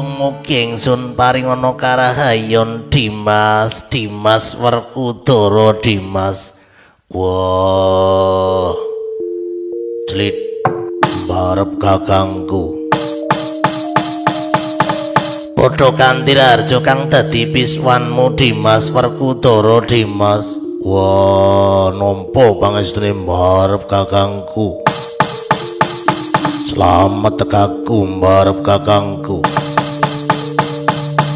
Mugi ingsun paringana karahayon Dimas Werkudara Dimas. Wah, celit barep kakangku. Padha kanthi harja kang dadi piswanmu Dimas Werkudara Dimas. Wah, nampa pangestune barep kakangku. Selamat tekaku barep kakangku.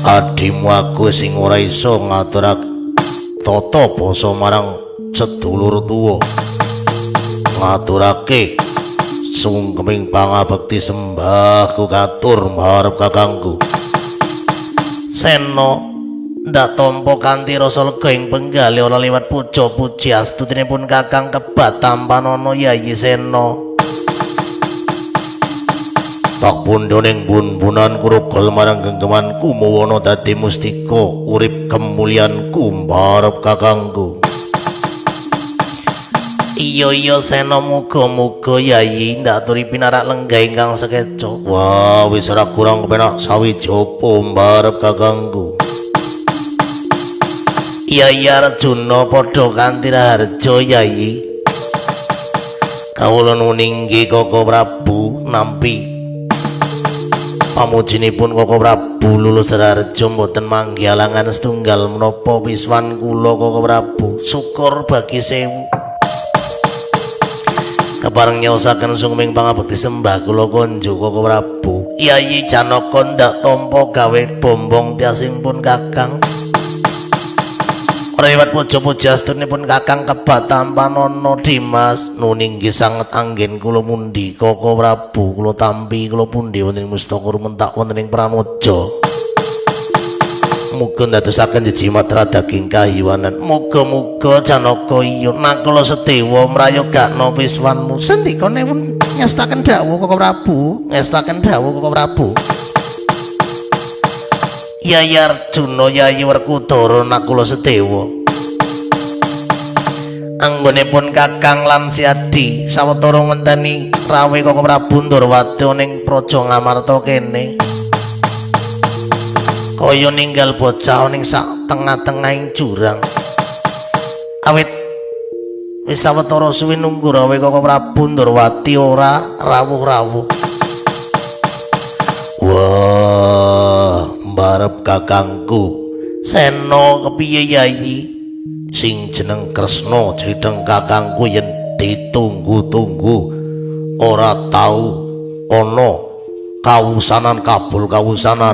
Adimu aku sing ora iso ngaturake tata basa marang sedulur tuwa, ngaturake sungkeming pangabekti sembahku katur marep kakangku. Sena ndak tampa kanthi rasa lega ing penggali ora liwat puja-puji astutinipun kakang kebat tampanana Yayi Sena. Tak pundhoning bun-bunan kurugol marang genggemanku mawana dadi mustika urip kemulyanku mbarep kakangku. Iya Sena, muga-muga Yayi ndak aturi pinarak lenggah ingkang sekeca. Wah, wis ora kurang kepenak sawijapa mbarep kakangku. Yayi Arjuna padha kanthi harja Yayi. Kawula nuninggi Koko Prabu nampi pamujinipun Koko Prabu lulus Harjo mboten manggihalangan setunggal menapa wiswan kula Koko Prabu. Syukur bagi sewu kepareng nyaosaken sungming pangabekti sembah kula konjo Koko Prabu. Yayi Janaka ndak tampa gawe bombong tiasipun kakang. Lewat puja-puji astunipun kakang kebat tampanana Dimas nuninggi sanget anggen kula mundi Koko Prabu, kula tampi kula pundi wonten mustaka rumentak wonten ing pranaja. Muga ndadosaken jejimat daging kahiwanan. Muga-muga Janaka iya nakula sedewa mrayogakna wiswanmu. Sendikane pun ngestaken dawuh Koko Prabu, ngestaken dawuh Koko Prabu. Yayi Arjuna Yayi Werkudara nakula sedewa. Anggonipun kakang lan siadi sawetara ngenteni rawuh Koko Prabu Ndorowati ning Praja Ngamarta kene. Kaya ninggal bocah ning sak tengah-tengahing jurang. Awit wis sawetara suwi nunggu rawuh Koko Prabu Ndorowati ora rawuh-rawuh. Wah, mbarep kakangku. Sena kepiye Yayi? Sing jeneng Kresna criteng kakangku yen ditunggu-tunggu ora tau ana kawusanan kabul kawusanan.